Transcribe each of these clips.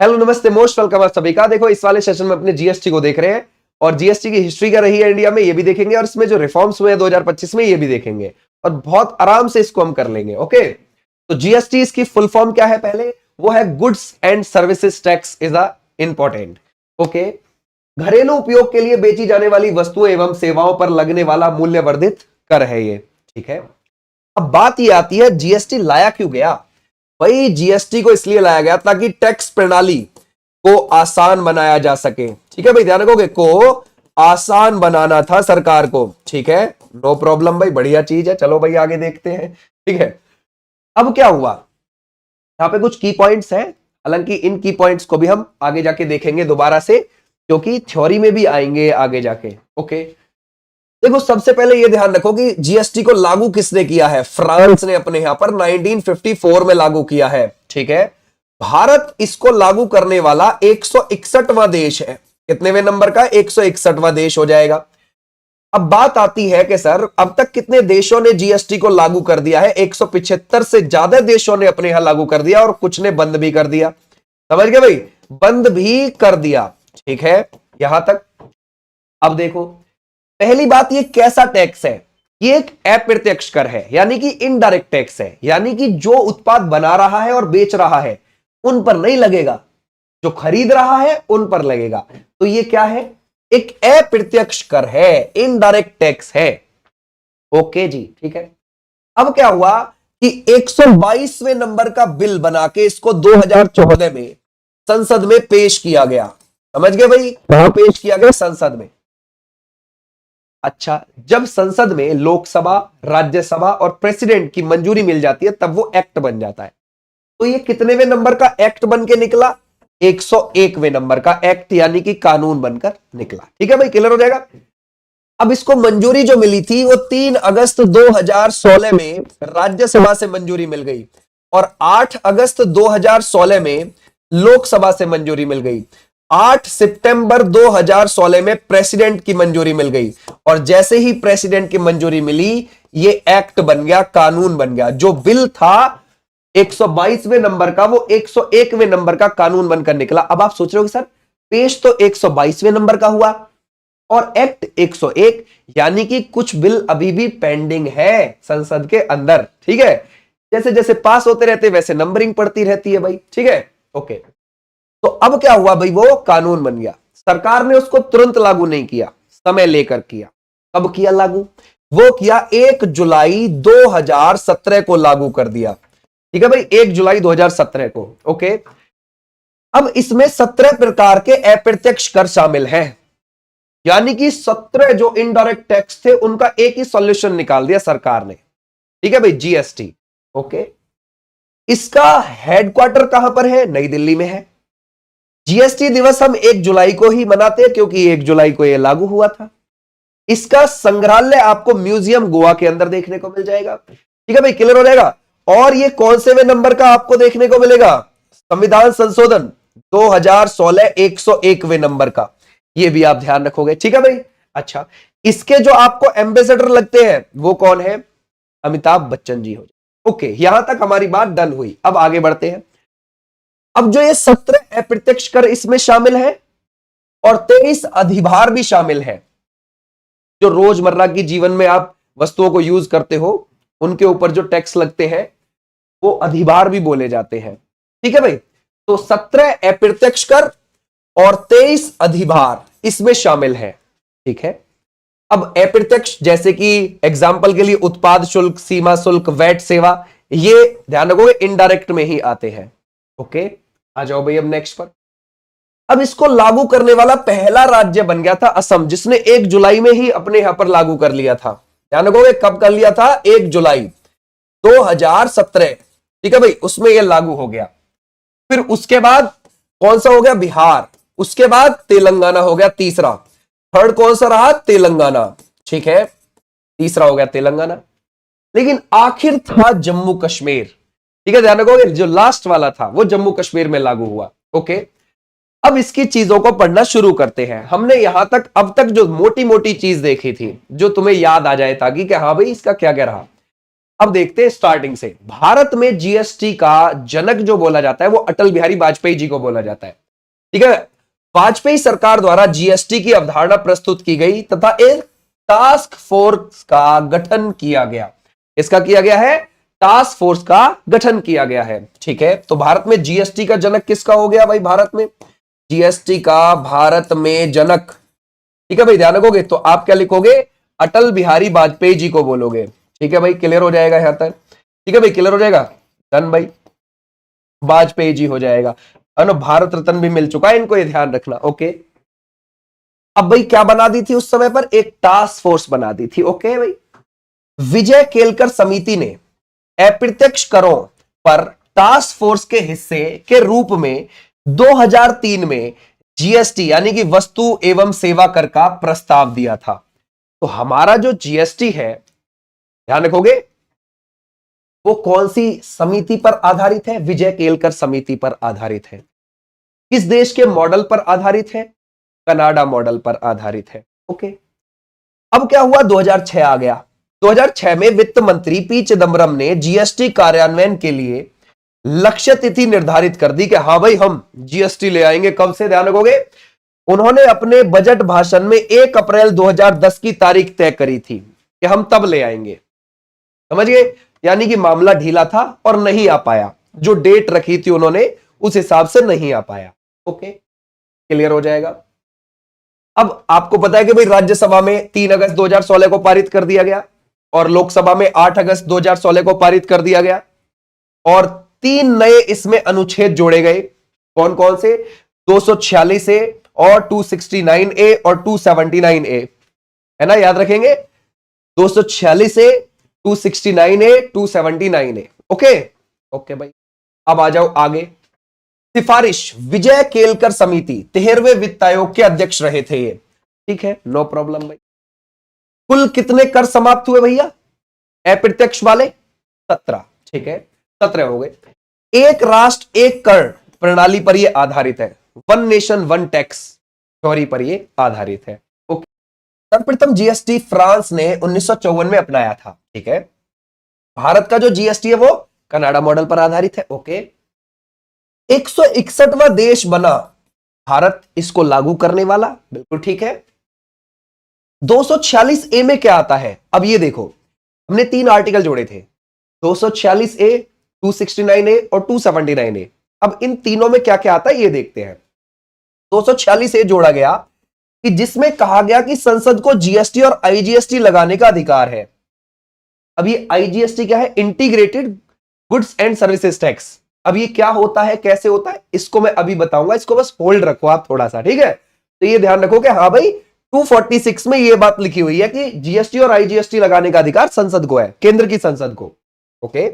Hello नमस्ते most welcome आप सभी का। देखो इस वाले सेशन में अपने जीएसटी को देख रहे हैं और जीएसटी की हिस्ट्री क्या रही है इंडिया में ये भी देखेंगे और इसमें जो रिफॉर्म्स हुए हैं 2025 में ये भी देखेंगे और बहुत आराम से इसको हम कर लेंगे। ओके, तो जीएसटी इसकी फुल फॉर्म क्या है? पहले वो है goods and services tax is a important. Okay, घरेलू उपयोग के लिए बेची जाने वाली वस्तुओं एवं सेवाओं पर लगने वाला मूल्य वर्धित कर है ये। ठीक है, अब बात ये आती है जीएसटी लाया क्यों गया? भाई जीएसटी को इसलिए लाया गया ताकि टैक्स प्रणाली को आसान बनाया जा सके। ठीक है भाई, ध्यान रखोगे, को आसान बनाना था सरकार को। ठीक है, नो प्रॉब्लम भाई, बढ़िया चीज है। चलो भाई आगे देखते हैं। ठीक है, अब क्या हुआ, यहां पे कुछ की पॉइंट्स हैं, हालांकि इन की पॉइंट्स को भी हम आगे जाके देखेंगे दोबारा से, क्योंकि थ्योरी में भी आएंगे आगे जाके। ओके, देखो सबसे पहले ये ध्यान रखो कि जीएसटी को लागू किसने किया है? फ्रांस ने अपने यहां पर 1954 में लागू किया है। ठीक है, भारत इसको लागू करने वाला 161वां देश है। कितनेवें नंबर का? 161वां देश हो जाएगा। अब बात आती है कि सर अब तक कितने देशों ने जीएसटी को लागू कर दिया है? 175 से ज्यादा देशों ने अपने यहां लागू कर दिया और कुछ ने बंद भी कर दिया। समझ गए भाई, बंद भी कर दिया। ठीक है, यहां तक। अब देखो पहली बात, ये कैसा टैक्स है? ये एक अप्रत्यक्ष कर है, यानी कि इनडायरेक्ट टैक्स है, यानी कि जो उत्पाद बना रहा है और बेच रहा है उन पर नहीं लगेगा, जो खरीद रहा है उन पर लगेगा। तो ये क्या है? एक अप्रत्यक्ष कर है, इनडायरेक्ट टैक्स है। ओके जी, ठीक है। अब क्या हुआ कि 122वें नंबर का बिल बना के इसको 2014 में संसद में पेश किया गया। समझ गए भाई, कहां पेश किया गया? संसद में। अच्छा, जब संसद में लोकसभा, राज्यसभा और प्रेसिडेंट की मंजूरी मिल जाती है तब वो एक्ट बन जाता है। तो ये कितनेवें नंबर का एक्ट बन के निकला? 101वें नंबर का एक्ट, यानी कि कानून बनकर निकला। ठीक है भाई, क्लियर हो जाएगा। अब इसको मंजूरी जो मिली थी वो 3 अगस्त 2016 में राज्यसभा से मंजूरी मिल गई और 8 अगस्त 2016 में लोकसभा से मंजूरी मिल गई। 8 सितंबर 2016 में प्रेसिडेंट की मंजूरी मिल गई और जैसे ही प्रेसिडेंट की मंजूरी मिली ये एक्ट बन गया, कानून बन गया। जो बिल था 122वें नंबर का वो 101वें नंबर का कानून बनकर निकला। अब आप सोच रहे हो सर पेश तो 122वें नंबर का हुआ और एक्ट 101, यानी कि कुछ बिल अभी भी पेंडिंग है संसद के अंदर। ठीक है, जैसे जैसे पास होते रहते वैसे नंबरिंग पड़ती रहती है भाई। ठीक है, ओके। तो अब क्या हुआ भाई, वो कानून बन गया। सरकार ने उसको तुरंत लागू नहीं किया, समय लेकर किया। कब किया लागू? वो किया 1 जुलाई 2017 को लागू कर दिया। ठीक है भाई, 1 जुलाई 2017 को। ओके, अब इसमें 17 प्रकार के अप्रत्यक्ष कर शामिल हैं, यानी कि 17 जो इनडायरेक्ट टैक्स थे उनका एक ही सॉल्यूशन निकाल दिया सरकार ने। ठीक है भाई, जीएसटी। ओके, इसका हेडक्वार्टर कहां पर है? नई दिल्ली में है। जीएसटी दिवस हम 1 जुलाई को ही मनाते हैं क्योंकि 1 जुलाई को यह लागू हुआ था। इसका संग्रहालय आपको म्यूजियम गोवा के अंदर देखने को मिल जाएगा। ठीक है भाई, क्लियर हो जाएगा। और ये कौन से वे नंबर का आपको देखने को मिलेगा? संविधान संशोधन 2016 101वें नंबर का, ये भी आप ध्यान रखोगे। ठीक है भाई। अच्छा, इसके जो आपको एम्बेसडर लगते हैं वो कौन है? अमिताभ बच्चन जी हो जाए। ओके, यहां तक हमारी बात डन हुई। अब आगे बढ़ते हैं। अब जो ये 17 अप्रत्यक्ष कर इसमें शामिल है और 23 अधिभार भी शामिल है। जो रोजमर्रा की जीवन में आप वस्तुओं को यूज करते हो उनके ऊपर जो टैक्स लगते हैं वो अधिभार भी बोले जाते हैं। ठीक है भाई, तो 17 अप्रत्यक्ष कर और 23 अधिभार इसमें शामिल है। ठीक है, अब अप्रत्यक्ष जैसे कि एग्जाम्पल के लिए उत्पाद शुल्क, सीमा शुल्क, वैट सेवा, ये ध्यान रखोगे इनडायरेक्ट में ही आते हैं। ओके, आ जाओ भाई अब नेक्स्ट पर। अब इसको लागू करने वाला पहला राज्य बन गया था असम, जिसने 1 जुलाई में ही अपने यहां पर लागू कर लिया था। ध्यान रखोगे कब कर लिया था? 1 जुलाई 2017। ठीक है भाई, उसमें यह लागू हो गया। फिर उसके बाद कौन सा हो गया? बिहार। उसके बाद तेलंगाना हो गया तीसरा। थर्ड कौन सा रहा? तेलंगाना। ठीक है, तीसरा हो गया तेलंगाना। लेकिन आखिर था जम्मू कश्मीर। ठीक है, ध्यान रखोगे जो लास्ट वाला था वो जम्मू कश्मीर में लागू हुआ। ओके, अब इसकी चीजों को पढ़ना शुरू करते हैं। हमने यहां तक अब तक जो मोटी मोटी चीज देखी थी जो तुम्हें याद आ जाए ताकि कि हाँ भाई इसका क्या क्या रहा। अब देखते हैं स्टार्टिंग से। भारत में जीएसटी का जनक जो बोला जाता है वो अटल बिहारी वाजपेयी जी को बोला जाता है। ठीक है, वाजपेयी सरकार द्वारा जीएसटी की अवधारणा प्रस्तुत की गई तथा एक टास्क फोर्स का गठन किया गया। इसका किया गया है, टास्क फोर्स का गठन किया गया है। ठीक है, तो भारत में जीएसटी का जनक किसका हो गया भाई? भारत में जीएसटी का भारत में जनक, ठीक है भाई, ध्यान रखोगे तो आप क्या लिखोगे? अटल बिहारी वाजपेयी जी को बोलोगे। ठीक है भाई, क्लियर हो जाएगा यहां तक? ठीक है भाई, क्लियर हो जाएगा? डन भाई, वाजपेयी जी हो जाएगा। भारत रत्न भी मिल चुका है इनको, ये ध्यान रखना। ओके, अब भाई क्या बना दी थी उस समय पर? एक टास्क फोर्स बना दी थी। ओके भाई, विजय केलकर समिति ने अप्रत्यक्ष करों पर टास्क फोर्स के हिस्से के रूप में 2003 में जीएसटी यानी कि वस्तु एवं सेवा कर का प्रस्ताव दिया था। तो हमारा जो जीएसटी है, ध्यान रखोगे, वो कौन सी समिति पर आधारित है? विजय केलकर समिति पर आधारित है। किस देश के मॉडल पर आधारित है? कनाडा मॉडल पर आधारित है। ओके, अब क्या हुआ? 2006 आ गया। 2006 में वित्त मंत्री पी चिदम्बरम ने जीएसटी कार्यान्वयन के लिए लक्ष्य तिथि निर्धारित कर दी कि हाँ भाई हम जीएसटी ले आएंगे। कब से? ध्यान रखोगे, उन्होंने अपने बजट भाषण में 1 अप्रैल 2010 की तारीख तय करी थी कि हम तब ले आएंगे। समझ गए? यानी कि मामला ढीला था और नहीं आ पाया। जो डेट रखी थी उन्होंने उस हिसाब से नहीं आ पाया। ओके, क्लियर हो जाएगा? अब आपको पता है कि भाई राज्यसभा में 3 अगस्त 2016 को पारित कर दिया गया और लोकसभा में 8 अगस्त 2016 को पारित कर दिया गया और 3 नए इसमें अनुच्छेद जोड़े गए। कौन कौन से? 246 ए और 269 ए और 279 ए, है ना? याद रखेंगे, 246 ए, 269 ए, 279 ए। ओके ओके भाई, अब आ जाओ आगे। सिफारिश, विजय केलकर समिति 13वें वित्त आयोग के अध्यक्ष रहे थे ये। ठीक है, नो प्रॉब्लम भाई। कुल कितने कर समाप्त हुए भैया अप्रत्यक्ष वाले? 17। ठीक है, 17 हो गए। एक राष्ट्र एक कर प्रणाली पर यह आधारित है। One nation one tax theory पर यह आधारित है। ओके, सर्वप्रथम जीएसटी फ्रांस ने 1954 में अपनाया था। ठीक है, भारत का जो जीएसटी है वो कनाडा मॉडल पर आधारित है। ओके, 161वां देश बना भारत इसको लागू करने वाला। बिल्कुल ठीक है। 246 ए में क्या आता है? अब ये देखो, हमने 3 आर्टिकल जोड़े थे, 246 ए, 269 ए और 279 ए। अब इन तीनों में क्या क्या आता है ये देखते हैं। 246 ए जोड़ा गया कि जिसमें कहा गया कि संसद को जीएसटी और आईजीएसटी लगाने का अधिकार है। अब ये आईजीएसटी क्या है? Integrated goods and services tax. अब ये क्या होता है, कैसे होता है, इसको मैं अभी बताऊंगा। इसको बस होल्ड रखो आप थोड़ा सा, ठीक है? तो ये ध्यान रखो कि हाँ भाई 246 में ये बात लिखी हुई है कि जीएसटी और आईजीएसटी लगाने का अधिकार संसद को है, केंद्र की संसद को। ओके,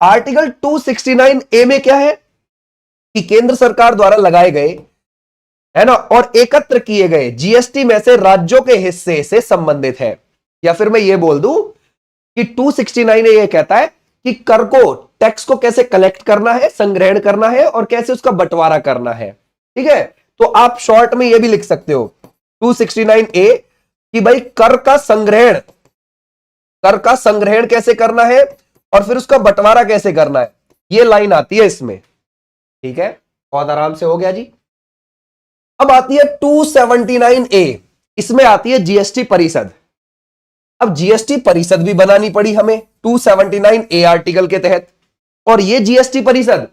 आर्टिकल 269 ए में क्या है कि केंद्र सरकार द्वारा लगाए गए, है ना, और एकत्र किए गए जीएसटी में से राज्यों के हिस्से से संबंधित है। या फिर मैं ये बोल दूं कि 269 ये कहता है कि कर को, टैक्स को कैसे कलेक्ट करना है, संग्रहण करना है और कैसे उसका बंटवारा करना है। ठीक है, तो आप शॉर्ट में ये भी लिख सकते हो 269 ए कि भाई कर का संग्रहण कैसे करना है और फिर उसका बंटवारा कैसे करना है। ये लाइन आती है इसमें। ठीक है, बहुत आराम से हो गया जी। अब आती है 279 ए, इसमें आती है जीएसटी परिषद। अब जीएसटी परिषद भी बनानी पड़ी हमें 279 ए आर्टिकल के तहत। और ये जीएसटी परिषद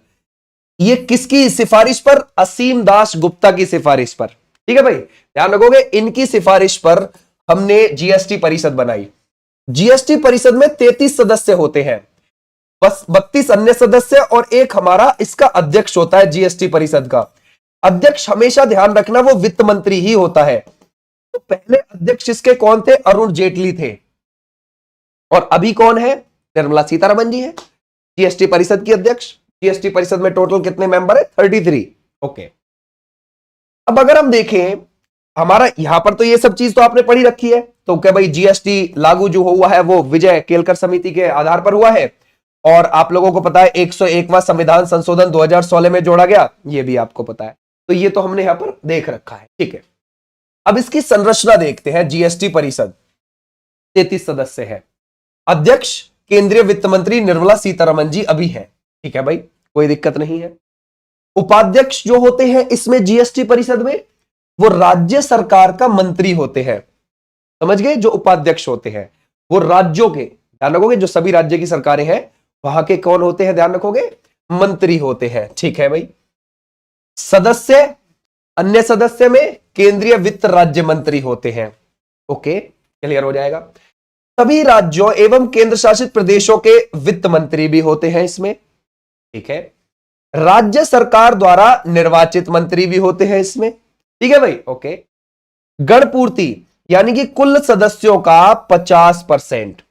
ये किसकी सिफारिश पर? असीम दास गुप्ता की सिफारिश पर। ठीक है भाई, ध्यान रखोगे, इनकी सिफारिश पर हमने जीएसटी परिषद बनाई। जीएसटी परिषद में 33 सदस्य होते हैं, बस 32 अन्य सदस्य और एक हमारा इसका अध्यक्ष होता है। जीएसटी परिषद का अध्यक्ष हमेशा ध्यान रखना वो वित्त मंत्री ही होता है। तो पहले अध्यक्ष इसके कौन थे? अरुण जेटली थे। और अभी कौन है? निर्मला सीतारमण जी है जीएसटी परिषद की अध्यक्ष। जीएसटी परिषद में टोटल कितने मेंबर है? 33। ओके, अब अगर हम देखें हमारा यहां पर, तो ये सब चीज तो आपने पढ़ी रखी है। तो क्या भाई जीएसटी लागू जो हुआ है वो विजय केलकर समिति के आधार पर हुआ है। और आप लोगों को पता है 101वां संविधान संशोधन 2016 में जोड़ा गया, ये भी आपको पता है। तो ये तो हमने यहां पर देख रखा है। ठीक है, अब इसकी संरचना देखते हैं। जीएसटी परिषद 33 सदस्य है, अध्यक्ष केंद्रीय वित्त मंत्री निर्मला सीतारमण जी अभी है। ठीक है भाई, कोई दिक्कत नहीं है। उपाध्यक्ष जो होते हैं इसमें जीएसटी परिषद में, वो राज्य सरकार का मंत्री होते हैं। समझ गए? जो उपाध्यक्ष होते हैं वो राज्यों के, ध्यान रखोगे, जो सभी राज्य की सरकारें हैं वहां के कौन होते हैं, ध्यान रखोगे, मंत्री होते हैं। ठीक है भाई। सदस्य, अन्य सदस्य में केंद्रीय वित्त राज्य मंत्री होते हैं। ओके, क्लियर हो जाएगा। सभी राज्यों एवं केंद्र शासित प्रदेशों के वित्त मंत्री भी होते हैं इसमें। ठीक है। राज्य सरकार द्वारा निर्वाचित मंत्री भी होते हैं इसमें। ठीक है भाई। ओके। गणपूर्ति यानी कि कुल सदस्यों का 50%,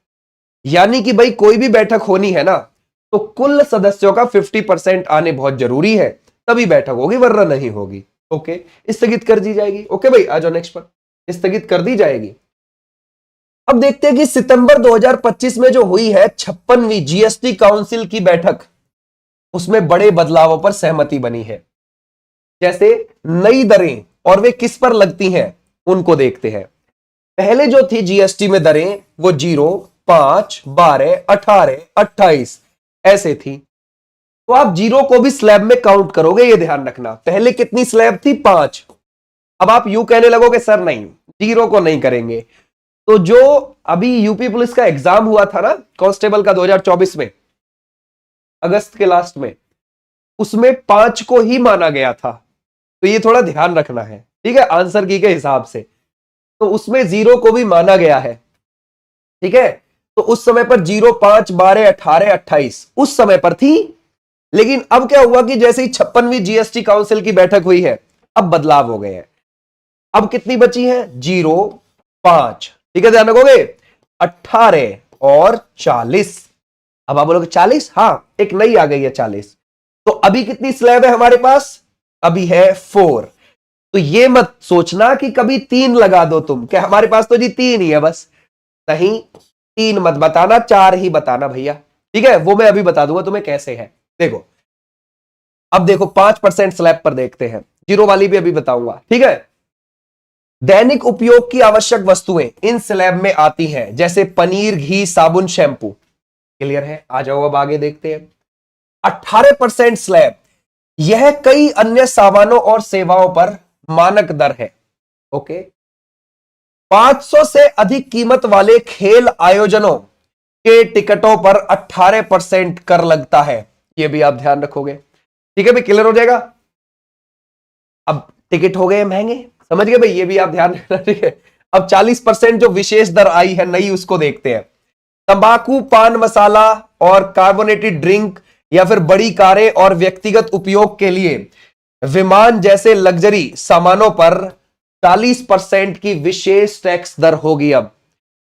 यानी कि भाई कोई भी बैठक होनी है ना तो कुल सदस्यों का 50% आने बहुत जरूरी है, तभी बैठक होगी, वरना नहीं होगी। ओके, स्थगित कर दी जाएगी। ओके भाई, आ जाओ नेक्स्ट पर, स्थगित कर दी जाएगी। अब देखते हैं कि सितंबर 2025 में जो हुई है 56वीं जीएसटी काउंसिल की बैठक, उसमें बड़े बदलावों पर सहमति बनी है। जैसे नई दरें, और वे किस पर लगती हैं उनको देखते हैं। पहले जो थी जीएसटी में दरें वो 0, 5, 12, 18, 28 ऐसे थी। तो आप 0 को भी स्लैब में काउंट करोगे, ये ध्यान रखना। पहले कितनी स्लैब थी? 5। अब आप यूं कहने लगोगे सर नहीं, 0 को नहीं करेंगे। तो जो अभी यूपी पुलिस का एग्जाम हुआ था ना कांस्टेबल का 2024 में, अगस्त के लास्ट में, उसमें 5 को ही माना गया था। तो ये थोड़ा ध्यान रखना है, ठीक है, आंसर की के हिसाब से। तो उसमें 0 को भी माना गया है। ठीक है। तो उस समय पर 0, 5, 12, 18, 28 उस समय पर थी। लेकिन अब क्या हुआ कि जैसे ही 56वीं जीएसटी काउंसिल की बैठक हुई है, अब बदलाव हो गए हैं। अब कितनी बची है? 0, 5, ठीक है, ध्यान रखोगे, 18 और 40। अब आप बोलोगे 40, हां, एक नई आ गई है 40। तो अभी कितनी स्लैब है हमारे पास? अभी है 4। तो ये मत सोचना कि कभी 3 लगा दो तुम, क्या हमारे पास तो जी 3 ही है बस। नहीं, 3 मत बताना, 4 ही बताना भैया। ठीक है, वो मैं अभी बता दूंगा तुम्हें कैसे है। देखो, अब देखो 5% स्लैब पर देखते हैं, 0 वाली भी अभी बताऊंगा। ठीक है। दैनिक उपयोग की आवश्यक वस्तुएं इन स्लैब में आती हैं, जैसे पनीर, घी, साबुन, शैंपू। क्लियर है? आ जाओ अब आगे देखते हैं। 18% स्लैब, यह कई अन्य सामानों और सेवाओं पर मानक दर है। ओके। 500 से अधिक कीमत वाले खेल आयोजनों के टिकटों पर 18% कर लगता है। यह भी आप ध्यान रखोगे। ठीक है भाई, क्लियर हो जाएगा। अब टिकट हो गए महंगे, समझ गए भाई, ये भी आप ध्यान रखना। ठीक है। अब 40% जो विशेष दर आई है नई, उसको देखते हैं। तंबाकू, पान मसाला और कार्बोनेटेड ड्रिंक, या फिर बड़ी कारें और व्यक्तिगत उपयोग के लिए विमान जैसे लग्जरी सामानों पर 40% की विशेष टैक्स दर होगी अब।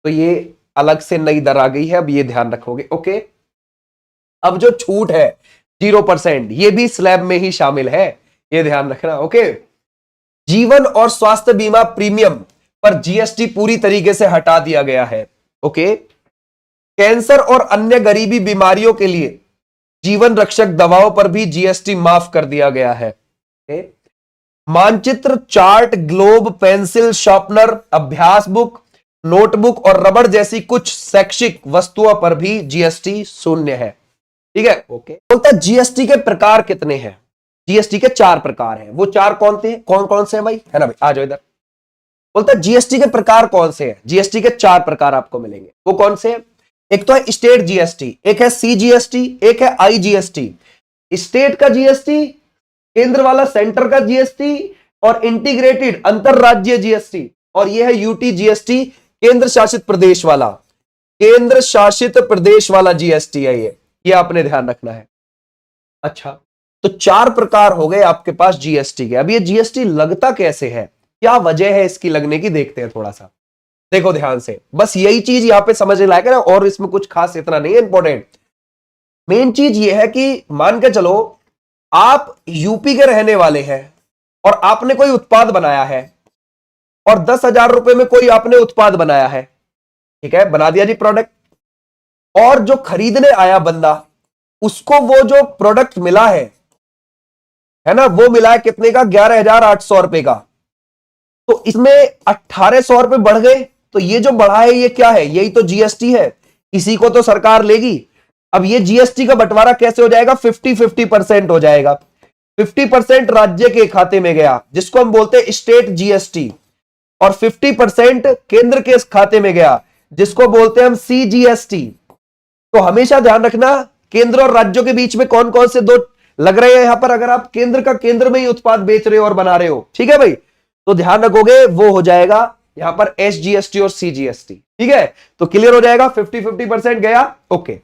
तो ये अलग से नई दर आ गई है, अब ये ध्यान रखोगे। ओके। अब जो छूट है 0%, ये भी स्लैब में ही शामिल है, ये ध्यान रखना। ओके। जीवन और स्वास्थ्य बीमा प्रीमियम पर जीएसटी पूरी तरीके से हटा दिया गया है। ओके। कैंसर और अन्य गरीबी बीमारियों के लिए जीवन रक्षक दवाओं पर भी जीएसटी माफ कर दिया गया है। ओके। मानचित्र, चार्ट, ग्लोब, पेंसिल, शार्पनर, अभ्यास बुक, नोटबुक और रबड़ जैसी कुछ शैक्षिक वस्तुओं पर भी जीएसटी 0 है। ठीक है। ओके। बोलता है जीएसटी के प्रकार कितने हैं? जीएसटी के 4 प्रकार हैं। वो 4 कौन थे, कौन कौन से हैं भाई? है ना भाई, आ जाओ इधर। बोलता है जीएसटी के प्रकार कौन से हैं? जीएसटी के 4 प्रकार आपको मिलेंगे। वो कौन से हैं? एक तो है स्टेट जीएसटी, एक है सीजीएसटी, एक है आईजीएसटी। स्टेट का जीएसटी, केंद्र वाला सेंटर का जीएसटी, और इंटीग्रेटेड अंतरराज्यीय जीएसटी, और यह है यूटी जीएसटी, केंद्र शासित प्रदेश वाला। केंद्र शासित प्रदेश वाला जीएसटी है ये आपने ध्यान रखना है। अच्छा, तो 4 प्रकार हो गए आपके पास जीएसटी के। अब ये जीएसटी लगता कैसे है, क्या वजह है इसकी लगने की, देखते हैं थोड़ा सा। देखो ध्यान से, बस यही चीज यहां पे समझ लायक है ना, और इसमें कुछ खास इतना नहीं है इंपॉर्टेंट। मेन चीज ये है कि मान के चलो आप यूपी के रहने वाले हैं और आपने कोई उत्पाद बनाया है, और 10,000 रुपए में कोई आपने उत्पाद बनाया है। ठीक है, बना दिया जी प्रोडक्ट, और जो खरीदने आया बंदा, उसको वो जो प्रोडक्ट मिला है ना, वो मिला है कितने का? 11,800 रुपए का। तो इसमें 1,800 रुपए बढ़ गए, तो ये जो बढ़ा है ये क्या है? यही तो जीएसटी है। इसी को तो सरकार लेगी। अब ये जीएसटी का बंटवारा कैसे हो जाएगा? 50-50% हो जाएगा। 50% राज्य के खाते में गया जिसको हम बोलते हैं स्टेट जीएसटी, और 50% केंद्र के खाते में गया जिसको बोलते हैं हम सीजीएसटी। तो हमेशा ध्यान रखना केंद्र और राज्यों के बीच में कौन कौन से दो लग रहे हैं यहां पर। अगर आप केंद्र का केंद्र में ही उत्पाद बेच रहे हो और बना रहे हो, ठीक है भाई, तो ध्यान रखोगे वो हो जाएगा यहां पर एसजीएसटी और सीजीएसटी। ठीक है, तो क्लियर हो जाएगा। 50-50% गया। ओके,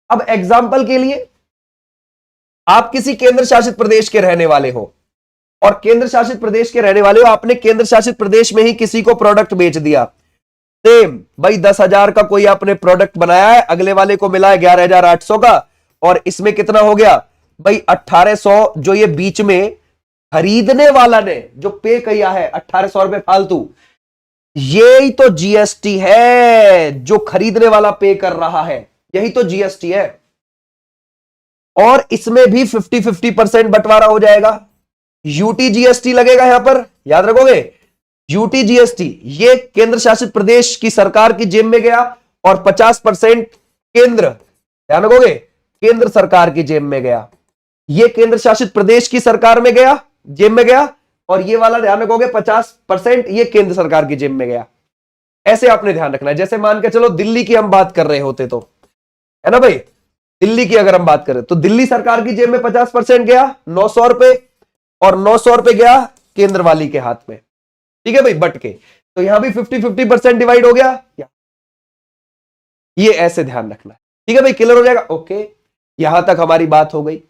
अब एग्जाम्पल के लिए आप किसी केंद्र शासित प्रदेश के रहने वाले हो, और केंद्र शासित प्रदेश के रहने वाले हो, आपने केंद्र शासित प्रदेश में ही किसी को प्रोडक्ट बेच दिया। सेम भाई 10,000 का कोई आपने प्रोडक्ट बनाया है, अगले वाले को मिला है 11,800 का, और इसमें कितना हो गया भाई 1,800। जो ये बीच में खरीदने वाला ने जो पे किया है 1,800 रुपए फालतू, यही तो जीएसटी है। जो खरीदने वाला पे कर रहा है यही तो जीएसटी है। और इसमें भी 50-50% बंटवारा हो जाएगा। यूटी जीएसटी लगेगा यहां पर, याद रखोगे। यूटी जीएसटी ये केंद्र शासित प्रदेश की सरकार की जेब में गया, और 50% केंद्र, ध्यान रखोगे, केंद्र सरकार की जेब में गया। ये केंद्र शासित प्रदेश की सरकार में गया, जेब में गया, और ये वाला ध्यान रखोगे 50% ये केंद्र सरकार की जेब में गया। ऐसे आपने ध्यान रखना है। जैसे मान के चलो दिल्ली की हम बात कर रहे होते तो, है ना भाई, दिल्ली की अगर हम बात करें तो दिल्ली सरकार की जेब में 50% गया 900 रुपए, और 900 रुपए गया केंद्र वाली के हाथ में। ठीक है भाई, बट के, तो यहां भी 50-50% डिवाइड हो गया। ये ऐसे ध्यान रखना है। ठीक है भाई, क्लियर हो जाएगा। ओके, यहां तक हमारी बात हो गई।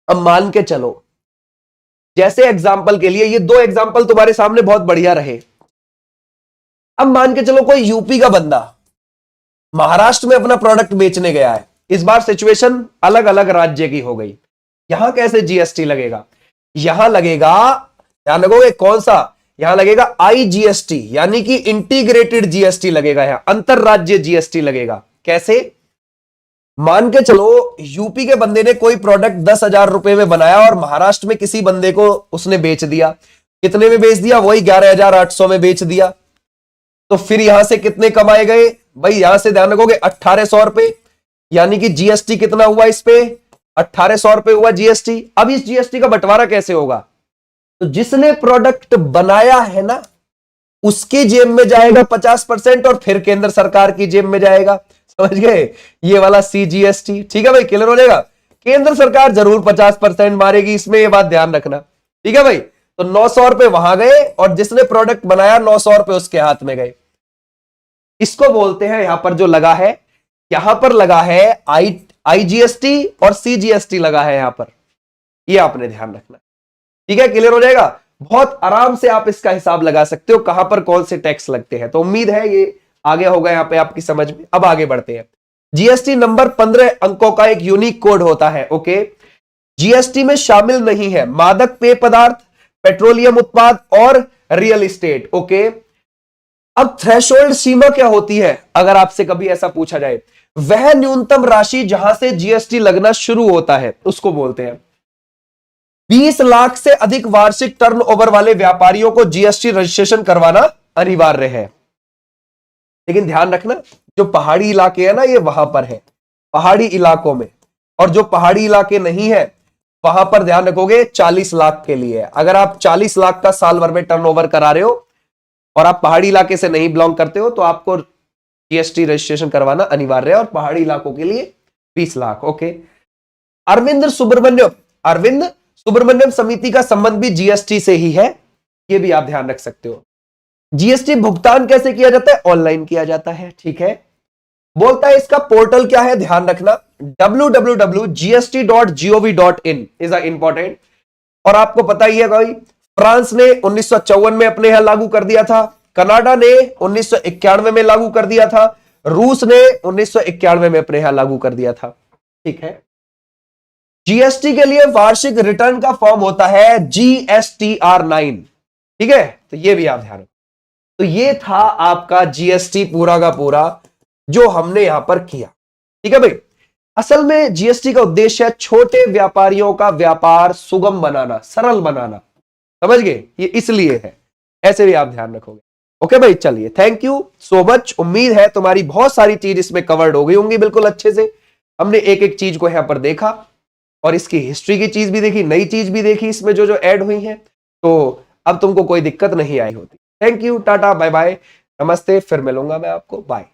अब मान के चलो, जैसे एग्जाम्पल के लिए ये दो एग्जाम्पल तुम्हारे सामने बहुत बढ़िया रहे। अब मान के चलो कोई यूपी का बंदा महाराष्ट्र में अपना प्रोडक्ट बेचने गया है। इस बार सिचुएशन अलग अलग राज्य की हो गई। यहां कैसे जीएसटी लगेगा? यहां लगेगा, ध्यान रखोगे, कौन सा? यहां लगेगा आईजीएसटी, यानी कि इंटीग्रेटेड जीएसटी लगेगा। यहां अंतरराज्य जीएसटी लगेगा। कैसे? मान के चलो यूपी के बंदे ने कोई प्रोडक्ट 10,000 रुपए में बनाया और महाराष्ट्र में किसी बंदे को उसने बेच दिया। कितने में बेच दिया? वही 11,800 में बेच दिया। तो फिर यहां से कितने कमाए गए भाई? यहां से ध्यान रखोगे 1,800 रुपए, यानी कि जीएसटी कितना हुआ इस पे? 1,800 रुपए हुआ जीएसटी। अब इस जीएसटी का बंटवारा कैसे होगा? तो जिसने प्रोडक्ट बनाया है ना, उसके जेब में जाएगा 50%, और फिर केंद्र सरकार की जेब में जाएगा। समझ गए? ये वाला सीजीएसटी। ठीक है भाई, क्लियर हो जाएगा। केंद्र सरकार जरूर 50% मारेगी इसमें, ये बात ध्यान रखना। ठीक है भाई, तो 900 रुपए वहां गए, और जिसने प्रोडक्ट बनाया 900 रुपए उसके हाथ में गए। इसको बोलते हैं, यहां पर जो लगा है, यहां पर लगा है आईजीएसटी और सीजीएसटी लगा है यहां पर। ये आपने ध्यान रखना। ठीक है, क्लियर हो जाएगा। बहुत आराम से आप इसका हिसाब लगा सकते हो कहां पर कौन से टैक्स लगते हैं। तो उम्मीद है ये आगे होगा यहां पे आपकी समझ में। अब आगे बढ़ते हैं। जीएसटी नंबर 15 अंकों का एक यूनिक कोड होता है। ओके, जीएसटी में शामिल नहीं है मादक पेय पदार्थ, पेट्रोलियम उत्पाद और रियल एस्टेट। ओके, अब थ्रेशोल्ड सीमा क्या होती है? अगर आपसे कभी ऐसा पूछा जाए, वह न्यूनतम राशि जहां से जीएसटी लगना शुरू होता है उसको बोलते हैं। 20 लाख से अधिक वार्षिक टर्नओवर वाले व्यापारियों को जीएसटी रजिस्ट्रेशन करवाना अनिवार्य है। लेकिन ध्यान रखना, जो पहाड़ी इलाके हैं ना, ये वहां पर है, पहाड़ी इलाकों में। और जो पहाड़ी इलाके नहीं है वहां पर ध्यान रखोगे 40 लाख के लिए। अगर आप 40 लाख का साल भर में टर्नओवर करा रहे हो और आप पहाड़ी इलाके से नहीं बिलोंग करते हो, तो आपको जीएसटी रजिस्ट्रेशन करवाना अनिवार्य है, और पहाड़ी इलाकों के लिए 20 लाख। ओके, अरविंद सुब्रमण्यम समिति का संबंध भी जीएसटी से ही है, यह भी आप ध्यान रख सकते हो। जीएसटी भुगतान कैसे किया जाता है? ऑनलाइन किया जाता है। ठीक है, बोलता है इसका पोर्टल क्या है, ध्यान रखना, www.gst.gov.in इज इंपॉर्टेंट। और आपको पता ही है भाई, फ्रांस ने 1954 में अपने यहां लागू कर दिया था, कनाडा ने 1991 में लागू कर दिया था, रूस ने 1991 में अपने यहां लागू कर दिया था। ठीक है, जीएसटी के लिए वार्षिक रिटर्न का फॉर्म होता है GSTR9। ठीक है, तो ये भी आप ध्यान रखो। तो ये था आपका जीएसटी पूरा का पूरा जो हमने यहां पर किया। ठीक है भाई, असल में जीएसटी का उद्देश्य है छोटे व्यापारियों का व्यापार सुगम बनाना, सरल बनाना। समझ गए? ये इसलिए है, ऐसे भी आप ध्यान रखोगे। ओके भाई, चलिए थैंक यू सो मच। उम्मीद है तुम्हारी बहुत सारी चीज इसमें कवर्ड हो गई होंगी बिल्कुल अच्छे से। हमने एक एक चीज को यहां पर देखा और इसकी हिस्ट्री की चीज भी देखी, नई चीज भी देखी इसमें जो जो ऐड हुई है, तो अब तुमको कोई दिक्कत नहीं आई होती। Thank you, tata bye bye, नमस्ते, फिर मिलूंगा मैं आपको, बाय।